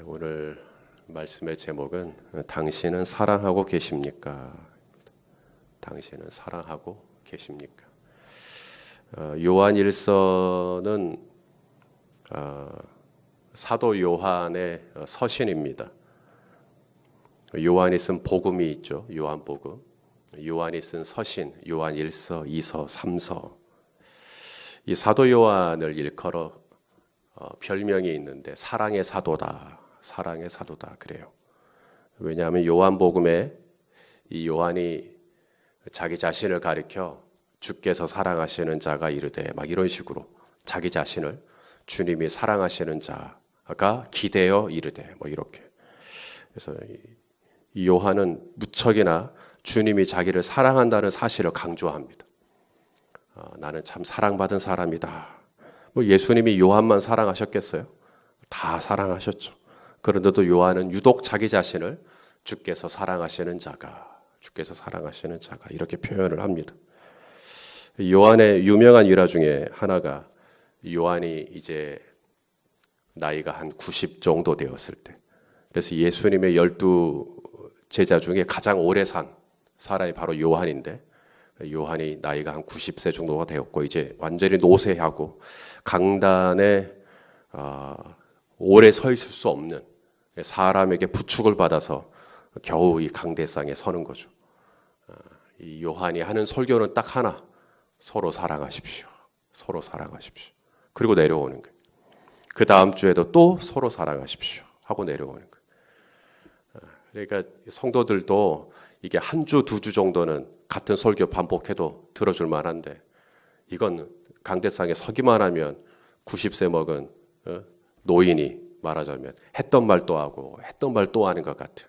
오늘 말씀의 제목은 당신은 사랑하고 계십니까? 당신은 사랑하고 계십니까? 요한일서는 사도 요한의 서신입니다. 요한이 쓴 복음이 있죠. 요한복음. 요한이 쓴 서신, 요한일서, 이서, 삼서. 이 사도 요한을 일컬어 별명이 있는데 사랑의 사도다, 사랑의 사도다 그래요. 왜냐하면 요한복음에 이 요한이 자기 자신을 가리켜 주께서 사랑하시는 자가 이르되 막 이런 식으로 자기 자신을 주님이 사랑하시는 자가 기대어 이르되 뭐 이렇게. 그래서 이 요한은 무척이나 주님이 자기를 사랑한다는 사실을 강조합니다. 나는 참 사랑받은 사람이다. 뭐 예수님이 요한만 사랑하셨겠어요? 다 사랑하셨죠. 그런데도 요한은 유독 자기 자신을 주께서 사랑하시는 자가 이렇게 표현을 합니다. 요한의 유명한 일화 중에 하나가 요한이 이제 나이가 한 90 정도 되었을 때, 그래서 예수님의 12 제자 중에 가장 오래 산 사람이 바로 요한인데, 요한이 나이가 한 90세 정도가 되었고 이제 완전히 노쇠하고 강단에 오래 서 있을 수 없는 사람에게 부축을 받아서 겨우 이 강대상에 서는 거죠. 이 요한이 하는 설교는 딱 하나, 서로 사랑하십시오. 서로 사랑하십시오. 그리고 내려오는 거예요. 그 다음 주에도 또 서로 사랑하십시오 하고 내려오는 거예요. 그러니까 성도들도 이게 한 주, 두 주 정도는 같은 설교 반복해도 들어줄 만한데, 이건 강대상에 서기만 하면 90세 먹은 노인이 말하자면 했던 말 또 하고 했던 말 또 하는 것 같은.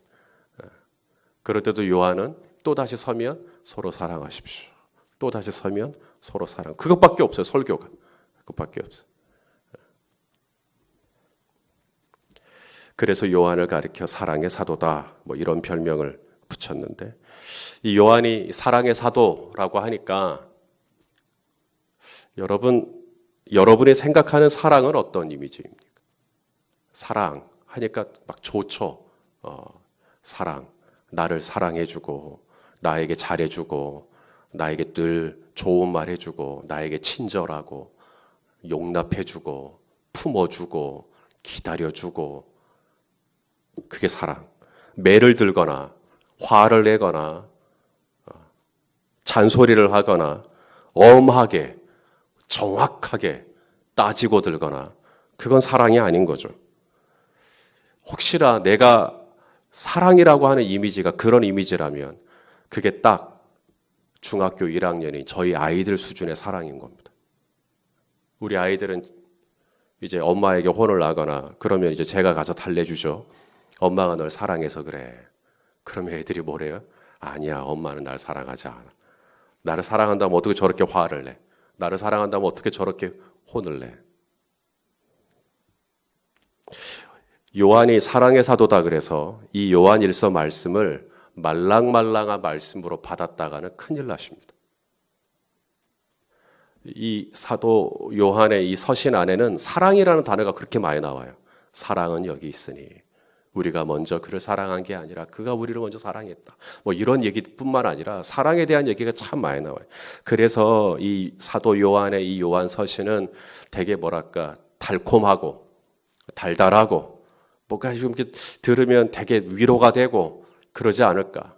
그럴 때도 요한은 또 다시 서면 서로 사랑하십시오. 또 다시 서면 서로 사랑. 그것밖에 없어요. 설교가. 그것밖에 없어요. 그래서 요한을 가리켜 사랑의 사도다, 뭐 이런 별명을 붙였는데, 이 요한이 사랑의 사도라고 하니까 여러분이 생각하는 사랑은 어떤 이미지입니까? 사랑 하니까 막 좋죠. 사랑, 나를 사랑해주고 나에게 잘해주고 나에게 늘 좋은 말 해주고 나에게 친절하고 용납해주고 품어주고 기다려주고, 그게 사랑. 매를 들거나 화를 내거나 잔소리를 하거나 엄하게 정확하게 따지고 들거나, 그건 사랑이 아닌 거죠. 혹시나 내가 사랑이라고 하는 이미지가 그런 이미지라면 그게 딱 중학교 1학년인 저희 아이들 수준의 사랑인 겁니다. 우리 아이들은 이제 엄마에게 혼을 나거나 그러면 이제 제가 가서 달래주죠. 엄마가 널 사랑해서 그래. 그러면 애들이 뭐래요? 아니야, 엄마는 날 사랑하지 않아. 나를 사랑한다면 어떻게 저렇게 화를 내? 나를 사랑한다면 어떻게 저렇게 혼을 내? 요한이 사랑의 사도다 그래서 이 요한일서 말씀을 말랑말랑한 말씀으로 받았다가는 큰일 나십니다. 이 사도 요한의 이 서신 안에는 사랑이라는 단어가 그렇게 많이 나와요. 사랑은 여기 있으니 우리가 먼저 그를 사랑한 게 아니라 그가 우리를 먼저 사랑했다. 뭐 이런 얘기뿐만 아니라 사랑에 대한 얘기가 참 많이 나와요. 그래서 이 사도 요한의 이 요한 서신은 되게 뭐랄까 달콤하고 달달하고 뭔가 좀 이렇게 들으면 되게 위로가 되고 그러지 않을까.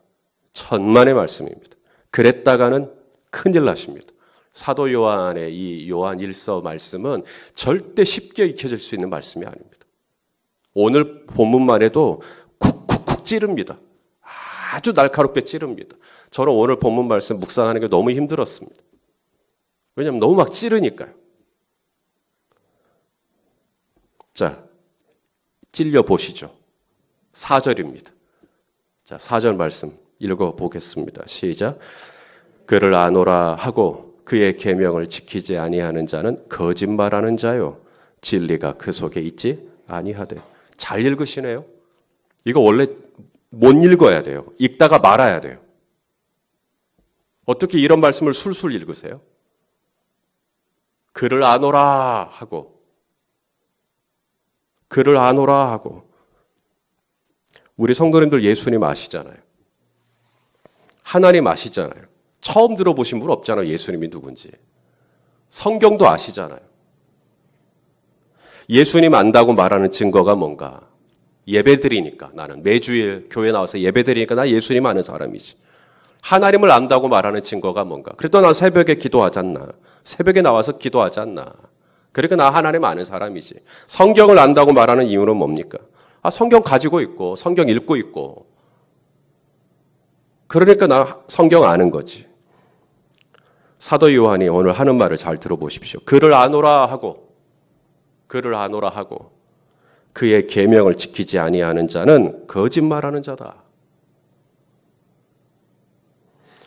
천만의 말씀입니다. 그랬다가는 큰일 나십니다. 사도 요한의 이 요한 일서 말씀은 절대 쉽게 익혀질 수 있는 말씀이 아닙니다. 오늘 본문만 해도 쿡쿡쿡 찌릅니다. 아주 날카롭게 찌릅니다. 저는 오늘 본문 말씀 묵상하는 게 너무 힘들었습니다. 왜냐하면 너무 막 찌르니까요. 자, 찔려 보시죠. 4절입니다. 자, 4절 말씀 읽어보겠습니다. 시작. 그를 아노라 하고 그의 계명을 지키지 아니하는 자는 거짓말하는 자요, 진리가 그 속에 있지 아니하되. 잘 읽으시네요. 이거 원래 못 읽어야 돼요. 읽다가 말아야 돼요. 어떻게 이런 말씀을 술술 읽으세요? 그를 아노라 하고 우리 성도님들 예수님 아시잖아요. 하나님 아시잖아요. 처음 들어보신 분 없잖아요. 예수님이 누군지. 성경도 아시잖아요. 예수님 안다고 말하는 증거가 뭔가? 예배드리니까. 나는 매주일 교회 나와서 예배드리니까 나 예수님 아는 사람이지. 하나님을 안다고 말하는 증거가 뭔가? 그래도 나 새벽에 기도하지 않나? 새벽에 나와서 기도하지 않나? 그러니까 나 하나님 아는 사람이지. 성경을 안다고 말하는 이유는 뭡니까? 성경 가지고 있고 성경 읽고 있고 그러니까 나 성경 아는 거지. 사도 요한이 오늘 하는 말을 잘 들어보십시오. 그를 아노라 하고 그의 계명을 지키지 아니하는 자는 거짓말하는 자다.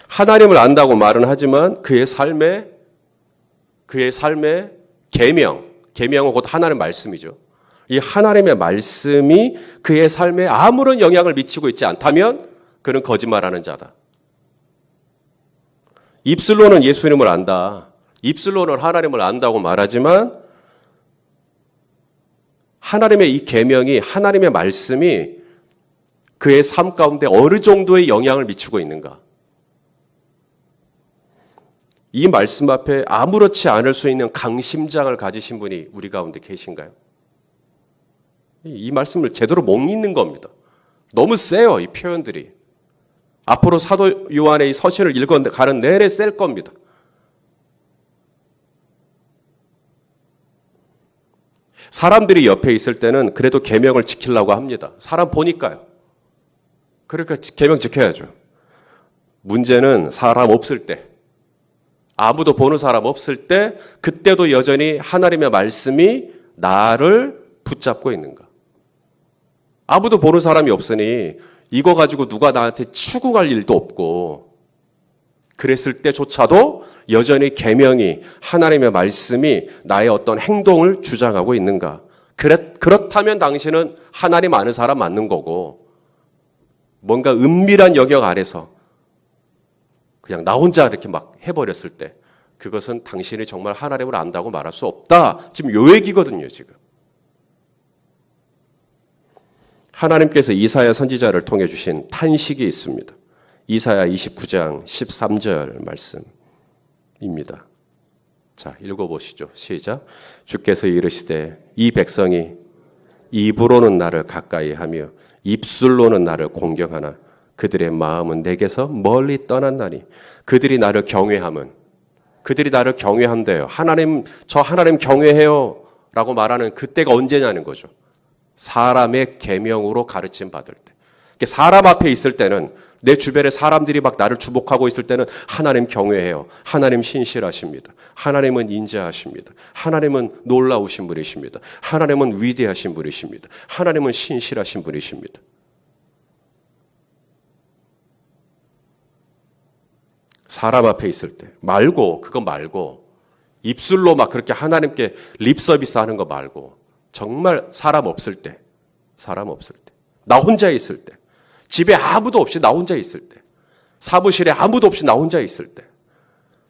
하나님을 안다고 말은 하지만 그의 삶의 계명은 곧 하나님의 말씀이죠. 이 하나님의 말씀이 그의 삶에 아무런 영향을 미치고 있지 않다면 그는 거짓말하는 자다. 입술로는 예수님을 안다. 입술로는 하나님을 안다고 말하지만 하나님의 이 계명이 하나님의 말씀이 그의 삶 가운데 어느 정도의 영향을 미치고 있는가? 이 말씀 앞에 아무렇지 않을 수 있는 강심장을 가지신 분이 우리 가운데 계신가요? 이 말씀을 제대로 못 읽는 겁니다. 너무 세요, 이 표현들이. 앞으로 사도 요한의 이 서신을 읽어가는 내내 셀 겁니다. 사람들이 옆에 있을 때는 그래도 계명을 지키려고 합니다. 사람 보니까요. 그러니까 계명 지켜야죠. 문제는 사람 없을 때, 아무도 보는 사람 없을 때 그때도 여전히 하나님의 말씀이 나를 붙잡고 있는가? 아무도 보는 사람이 없으니 이거 가지고 누가 나한테 추궁할 일도 없고 그랬을 때조차도 여전히 계명이 하나님의 말씀이 나의 어떤 행동을 주장하고 있는가? 그렇다면 당신은 하나님 아는 사람 맞는 거고 뭔가 은밀한 영역 안에서 그냥 나 혼자 이렇게 막 해버렸을 때 그것은 당신이 정말 하나님을 안다고 말할 수 없다. 지금 요 얘기거든요, 지금. 하나님께서 이사야 선지자를 통해 주신 탄식이 있습니다. 이사야 29장 13절 말씀입니다. 자, 읽어보시죠. 시작. 주께서 이르시되 이 백성이 입으로는 나를 가까이 하며 입술로는 나를 공경하나 그들의 마음은 내게서 멀리 떠났나니 그들이 나를 경외한대요. 저 하나님 경외해요 라고 말하는 그때가 언제냐는 거죠. 사람의 계명으로 가르침 받을 때. 사람 앞에 있을 때는 내 주변에 사람들이 막 나를 주목하고 있을 때는 하나님 경외해요. 하나님 신실하십니다. 하나님은 인자하십니다. 하나님은 놀라우신 분이십니다. 하나님은 위대하신 분이십니다. 하나님은 신실하신 분이십니다. 사람 앞에 있을 때 그거 말고 입술로 막 그렇게 하나님께 립 서비스 하는 거 말고 정말 사람 없을 때 나 혼자 있을 때 집에 아무도 없이 나 혼자 있을 때 사무실에 아무도 없이 나 혼자 있을 때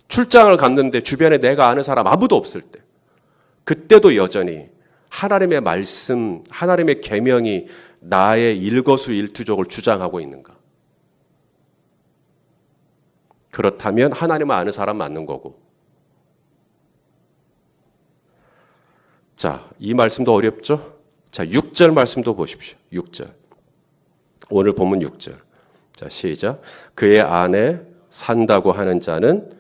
출장을 갔는데 주변에 내가 아는 사람 아무도 없을 때 그때도 여전히 하나님의 말씀, 하나님의 계명이 나의 일거수일투족을 주장하고 있는가? 그렇다면 하나님을 아는 사람 맞는 거고. 자, 이 말씀도 어렵죠? 자, 6절 말씀도 보십시오. 6절. 오늘 본문 6절. 자, 시작. 그의 안에 산다고 하는 자는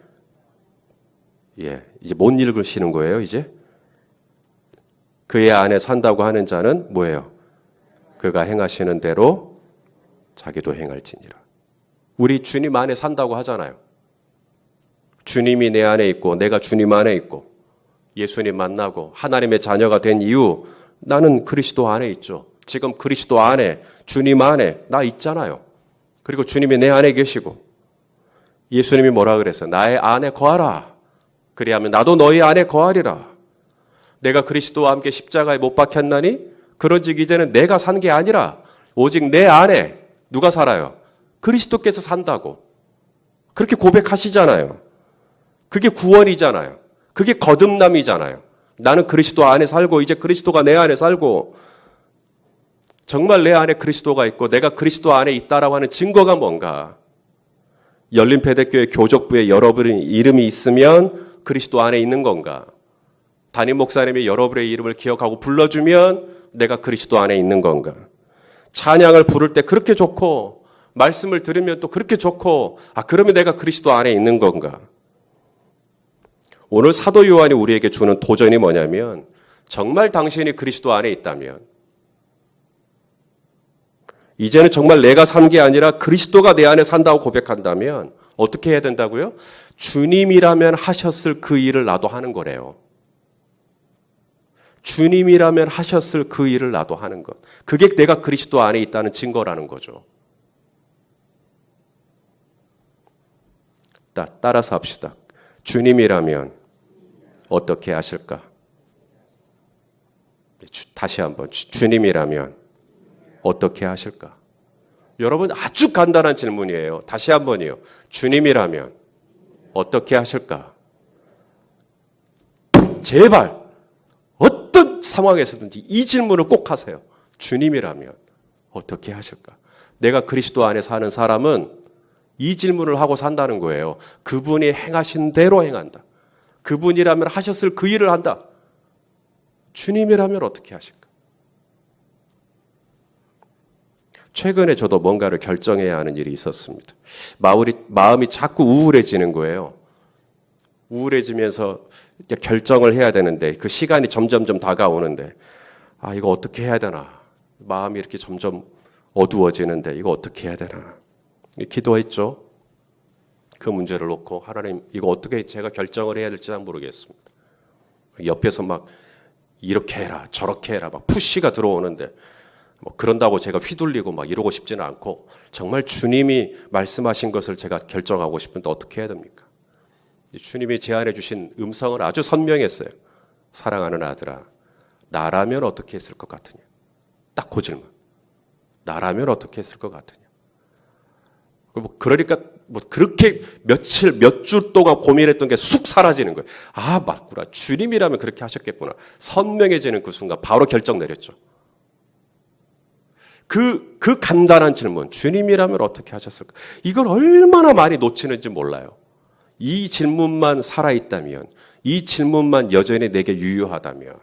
이제 못 읽으시는 거예요, 이제. 그의 안에 산다고 하는 자는 뭐예요? 그가 행하시는 대로 자기도 행할지니라. 우리 주님 안에 산다고 하잖아요. 주님이 내 안에 있고 내가 주님 안에 있고 예수님 만나고 하나님의 자녀가 된 이후 나는 그리스도 안에 있죠. 지금 그리스도 안에 주님 안에 나 있잖아요. 그리고 주님이 내 안에 계시고 예수님이 뭐라 그랬어요? 나의 안에 거하라. 그리하면 나도 너희 안에 거하리라. 내가 그리스도와 함께 십자가에 못 박혔나니 그런즉 이제는 내가 산 게 아니라 오직 내 안에 누가 살아요? 그리스도께서 산다고. 그렇게 고백하시잖아요. 그게 구원이잖아요. 그게 거듭남이잖아요. 나는 그리스도 안에 살고 이제 그리스도가 내 안에 살고 정말 내 안에 그리스도가 있고 내가 그리스도 안에 있다라고 하는 증거가 뭔가? 열린배대교회 교족부에 여러분의 이름이 있으면 그리스도 안에 있는 건가? 담임 목사님이 여러분의 이름을 기억하고 불러주면 내가 그리스도 안에 있는 건가? 찬양을 부를 때 그렇게 좋고 말씀을 들으면 또 그렇게 좋고 그러면 내가 그리스도 안에 있는 건가? 오늘 사도 요한이 우리에게 주는 도전이 뭐냐면 정말 당신이 그리스도 안에 있다면 이제는 정말 내가 산 게 아니라 그리스도가 내 안에 산다고 고백한다면 어떻게 해야 된다고요? 주님이라면 하셨을 그 일을 나도 하는 거래요. 주님이라면 하셨을 그 일을 나도 하는 것. 그게 내가 그리스도 안에 있다는 증거라는 거죠. 따라서 합시다. 주님이라면 어떻게 하실까? 다시 한번. 주님이라면 어떻게 하실까? 여러분 아주 간단한 질문이에요. 다시 한번이요. 주님이라면 어떻게 하실까? 제발 어떤 상황에서든지 이 질문을 꼭 하세요. 주님이라면 어떻게 하실까? 내가 그리스도 안에 사는 사람은 이 질문을 하고 산다는 거예요. 그분이 행하신 대로 행한다. 그분이라면 하셨을 그 일을 한다. 주님이라면 어떻게 하실까? 최근에 저도 뭔가를 결정해야 하는 일이 있었습니다. 마음이 자꾸 우울해지는 거예요. 우울해지면서 결정을 해야 되는데 그 시간이 점점점 다가오는데 이거 어떻게 해야 되나. 마음이 이렇게 점점 어두워지는데 이거 어떻게 해야 되나. 기도했죠. 그 문제를 놓고 하나님 이거 어떻게 제가 결정을 해야 될지 잘 모르겠습니다. 옆에서 막 이렇게 해라 저렇게 해라 막 푸시가 들어오는데 그런다고 제가 휘둘리고 막 이러고 싶지는 않고 정말 주님이 말씀하신 것을 제가 결정하고 싶은데 어떻게 해야 됩니까? 주님이 제안해 주신 음성은 아주 선명했어요. 사랑하는 아들아, 나라면 어떻게 했을 것 같으냐? 딱 그 질문. 나라면 어떻게 했을 것 같으냐? 그러니까 그렇게 몇 주 동안 고민했던 게 쑥 사라지는 거예요. 맞구나. 주님이라면 그렇게 하셨겠구나. 선명해지는 그 순간 바로 결정 내렸죠. 그 간단한 질문, 주님이라면 어떻게 하셨을까? 이걸 얼마나 많이 놓치는지 몰라요. 이 질문만 살아있다면, 이 질문만 여전히 내게 유효하다면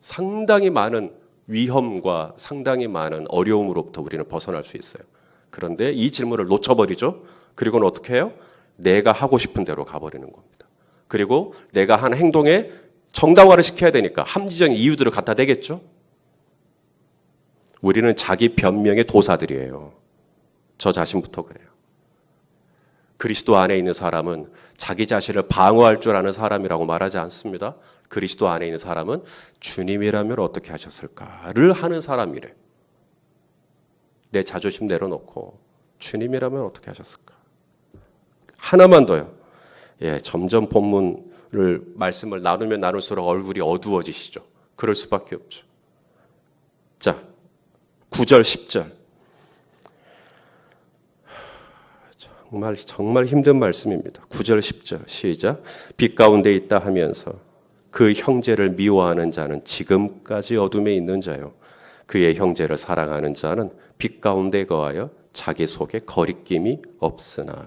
상당히 많은 위험과 상당히 많은 어려움으로부터 우리는 벗어날 수 있어요. 그런데 이 질문을 놓쳐버리죠. 그리고는 어떻게 해요? 내가 하고 싶은 대로 가버리는 겁니다. 그리고 내가 한 행동에 정당화를 시켜야 되니까 합리적인 이유들을 갖다 대겠죠. 우리는 자기 변명의 도사들이에요. 저 자신부터 그래요. 그리스도 안에 있는 사람은 자기 자신을 방어할 줄 아는 사람이라고 말하지 않습니다. 그리스도 안에 있는 사람은 주님이라면 어떻게 하셨을까를 하는 사람이래. 내 자존심 내려놓고 주님이라면 어떻게 하셨을까? 하나만 더요. 점점 본문을 말씀을 나누면 나눌수록 얼굴이 어두워지시죠. 그럴 수밖에 없죠. 자, 9절, 10절. 정말 힘든 말씀입니다. 9절, 10절 시작. 빛 가운데 있다 하면서 그 형제를 미워하는 자는 지금까지 어둠에 있는 자요. 그의 형제를 사랑하는 자는 빛 가운데 거하여 자기 속에 거리낌이 없으나.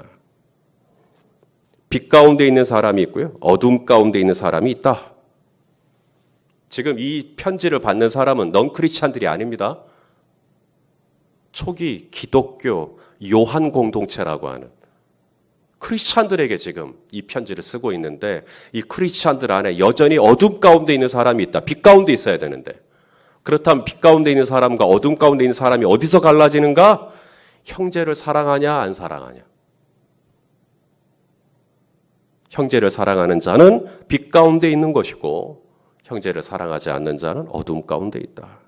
빛 가운데 있는 사람이 있고요. 어둠 가운데 있는 사람이 있다. 지금 이 편지를 받는 사람은 넌 크리스찬들이 아닙니다. 초기 기독교 요한 공동체라고 하는 크리스찬들에게 지금 이 편지를 쓰고 있는데 이 크리스찬들 안에 여전히 어둠 가운데 있는 사람이 있다. 빛 가운데 있어야 되는데 그렇다면 빛 가운데 있는 사람과 어둠 가운데 있는 사람이 어디서 갈라지는가? 형제를 사랑하냐 안 사랑하냐. 형제를 사랑하는 자는 빛 가운데 있는 것이고 형제를 사랑하지 않는 자는 어둠 가운데 있다.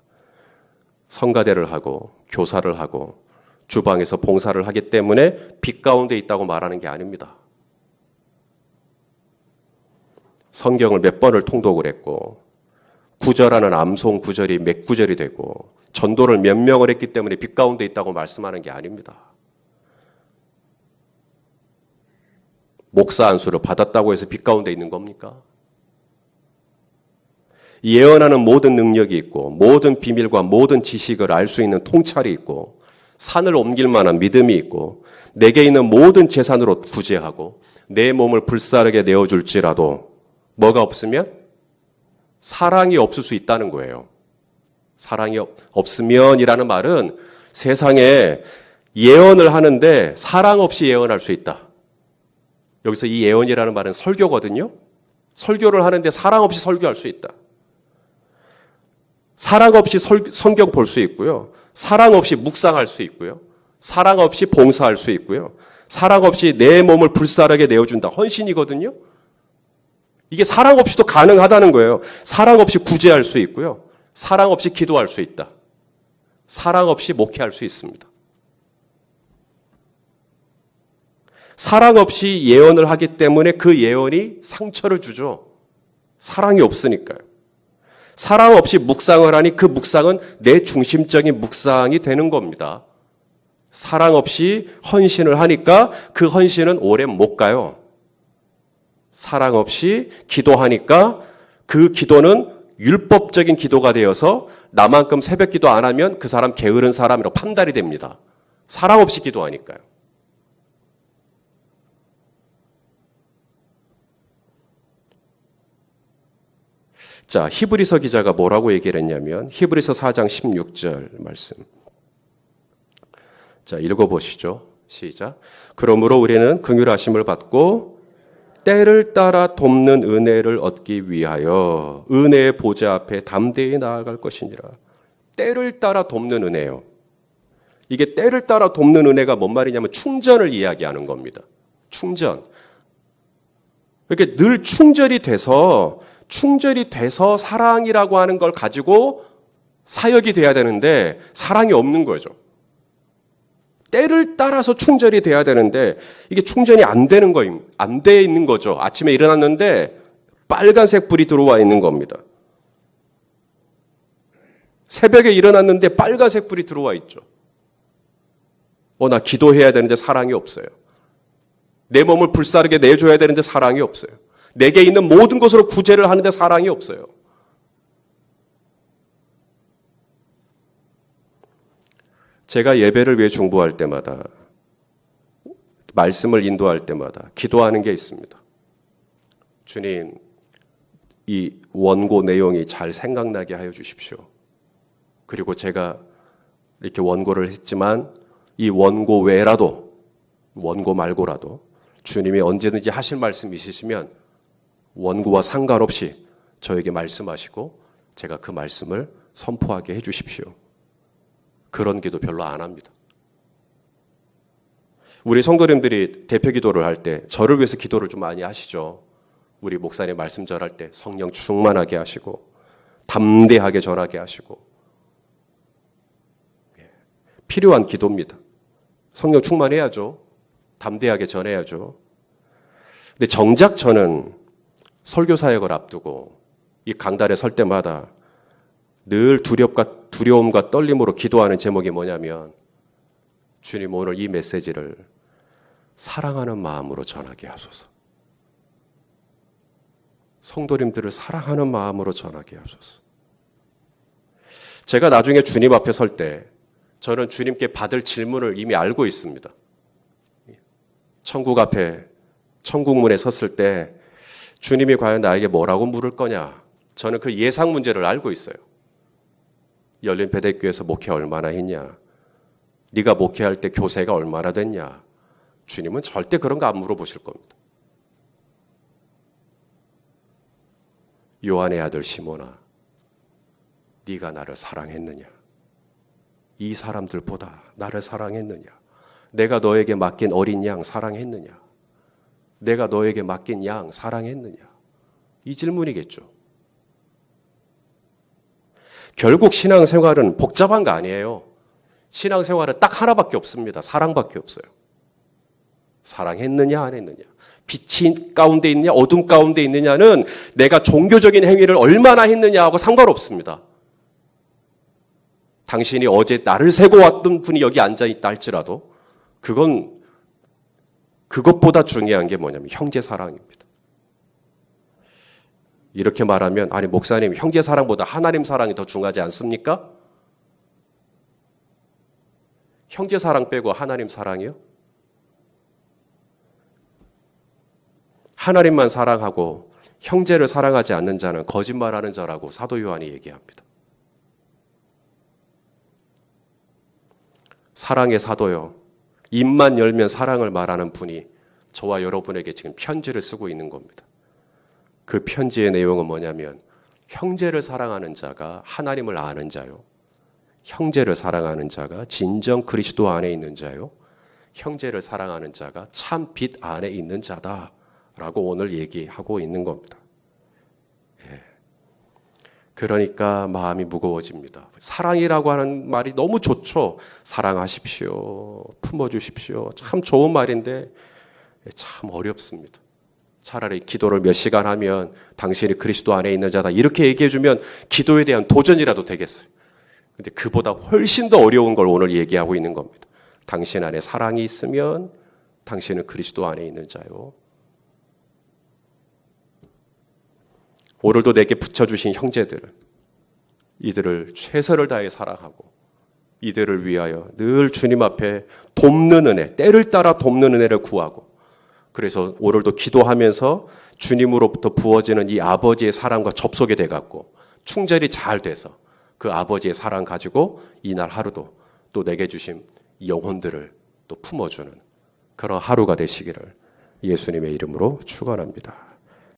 성가대를 하고 교사를 하고 주방에서 봉사를 하기 때문에 빛 가운데 있다고 말하는 게 아닙니다. 성경을 몇 번을 통독을 했고 구절하는 암송 구절이 몇 구절이 되고 전도를 몇 명을 했기 때문에 빛 가운데 있다고 말씀하는 게 아닙니다. 목사 안수를 받았다고 해서 빛 가운데 있는 겁니까? 예언하는 모든 능력이 있고 모든 비밀과 모든 지식을 알 수 있는 통찰이 있고 산을 옮길 만한 믿음이 있고 내게 있는 모든 재산으로 구제하고 내 몸을 불사르게 내어줄지라도 뭐가 없으면? 사랑이 없을 수 있다는 거예요. 사랑이 없으면이라는 말은 세상에 예언을 하는데 사랑 없이 예언할 수 있다. 여기서 이 예언이라는 말은 설교거든요. 설교를 하는데 사랑 없이 설교할 수 있다. 사랑 없이 성경 볼 수 있고요. 사랑 없이 묵상할 수 있고요. 사랑 없이 봉사할 수 있고요. 사랑 없이 내 몸을 불사르게 내어준다. 헌신이거든요. 이게 사랑 없이도 가능하다는 거예요. 사랑 없이 구제할 수 있고요. 사랑 없이 기도할 수 있다. 사랑 없이 목회할 수 있습니다. 사랑 없이 예언을 하기 때문에 그 예언이 상처를 주죠. 사랑이 없으니까요. 사랑 없이 묵상을 하니 그 묵상은 내 중심적인 묵상이 되는 겁니다. 사랑 없이 헌신을 하니까 그 헌신은 오래 못 가요. 사랑 없이 기도하니까 그 기도는 율법적인 기도가 되어서 나만큼 새벽 기도 안 하면 그 사람 게으른 사람이라고 판단이 됩니다. 사랑 없이 기도하니까요. 자, 히브리서 기자가 뭐라고 얘기를 했냐면 히브리서 4장 16절 말씀. 자, 읽어보시죠. 시작. 그러므로 우리는 긍휼하심을 받고 때를 따라 돕는 은혜를 얻기 위하여 은혜의 보좌 앞에 담대히 나아갈 것이니라. 때를 따라 돕는 은혜요. 이게 때를 따라 돕는 은혜가 뭔 말이냐면 충전을 이야기하는 겁니다. 충전. 이렇게 늘 충전이 돼서 사랑이라고 하는 걸 가지고 사역이 돼야 되는데 사랑이 없는 거죠. 때를 따라서 충전이 돼야 되는데 이게 충전이 안 되는 거임, 안 돼 있는 거죠. 아침에 일어났는데 빨간색 불이 들어와 있는 겁니다. 새벽에 일어났는데 빨간색 불이 들어와 있죠. 나 기도해야 되는데 사랑이 없어요. 내 몸을 불사르게 내줘야 되는데 사랑이 없어요. 내게 있는 모든 것으로 구제를 하는데 사랑이 없어요. 제가 예배를 위해 중보할 때마다 말씀을 인도할 때마다 기도하는 게 있습니다. 주님, 이 원고 내용이 잘 생각나게 하여 주십시오. 그리고 제가 이렇게 원고를 했지만 이 원고 외라도, 원고 말고라도 주님이 언제든지 하실 말씀 있으시면 원고와 상관없이 저에게 말씀하시고 제가 그 말씀을 선포하게 해 주십시오. 그런 기도 별로 안 합니다. 우리 성도님들이 대표 기도를 할 때 저를 위해서 기도를 좀 많이 하시죠. 우리 목사님 말씀 전할 때 성령 충만하게 하시고 담대하게 전하게 하시고 필요한 기도입니다. 성령 충만해야죠. 담대하게 전해야죠. 근데 정작 저는 설교 사역을 앞두고 이 강단에 설 때마다 늘 두려움과 떨림으로 기도하는 제목이 뭐냐면 주님 오늘 이 메시지를 사랑하는 마음으로 전하게 하소서. 성도님들을 사랑하는 마음으로 전하게 하소서. 제가 나중에 주님 앞에 설 때 저는 주님께 받을 질문을 이미 알고 있습니다. 천국 앞에 천국문에 섰을 때 주님이 과연 나에게 뭐라고 물을 거냐? 저는 그 예상 문제를 알고 있어요. 열린배대교에서 목회 얼마나 했냐? 네가 목회할 때 교세가 얼마나 됐냐? 주님은 절대 그런 거 안 물어보실 겁니다. 요한의 아들 시몬아, 네가 나를 사랑했느냐? 이 사람들보다 나를 사랑했느냐? 내가 너에게 맡긴 어린 양 사랑했느냐? 내가 너에게 맡긴 양 사랑했느냐? 이 질문이겠죠. 결국 신앙생활은 복잡한 거 아니에요. 신앙생활은 딱 하나밖에 없습니다. 사랑밖에 없어요. 사랑했느냐 안 했느냐. 빛이 가운데 있느냐 어둠 가운데 있느냐는 내가 종교적인 행위를 얼마나 했느냐하고 상관없습니다. 당신이 어제 나를 세고 왔던 분이 여기 앉아있다 할지라도 그것보다 중요한 게 뭐냐면 형제 사랑입니다. 이렇게 말하면 아니 목사님 형제 사랑보다 하나님 사랑이 더 중요하지 않습니까? 형제 사랑 빼고 하나님 사랑이요? 하나님만 사랑하고 형제를 사랑하지 않는 자는 거짓말하는 자라고 사도 요한이 얘기합니다. 사랑의 사도요. 입만 열면 사랑을 말하는 분이 저와 여러분에게 지금 편지를 쓰고 있는 겁니다. 그 편지의 내용은 뭐냐면 형제를 사랑하는 자가 하나님을 아는 자요. 형제를 사랑하는 자가 진정 그리스도 안에 있는 자요. 형제를 사랑하는 자가 참 빛 안에 있는 자다라고 오늘 얘기하고 있는 겁니다. 예. 그러니까 마음이 무거워집니다. 사랑이라고 하는 말이 너무 좋죠. 사랑하십시오. 품어주십시오. 참 좋은 말인데 참 어렵습니다. 차라리 기도를 몇 시간 하면 당신이 그리스도 안에 있는 자다 이렇게 얘기해주면 기도에 대한 도전이라도 되겠어요. 근데 그보다 훨씬 더 어려운 걸 오늘 얘기하고 있는 겁니다. 당신 안에 사랑이 있으면 당신은 그리스도 안에 있는 자요. 오늘도 내게 붙여주신 형제들, 이들을 최선을 다해 사랑하고 이들을 위하여 늘 주님 앞에 돕는 은혜, 때를 따라 돕는 은혜를 구하고 그래서 오늘도 기도하면서 주님으로부터 부어지는 이 아버지의 사랑과 접속이 돼갖고 충절이 잘 돼서 그 아버지의 사랑 가지고 이날 하루도 또 내게 주신 영혼들을 또 품어주는 그런 하루가 되시기를 예수님의 이름으로 축원합니다.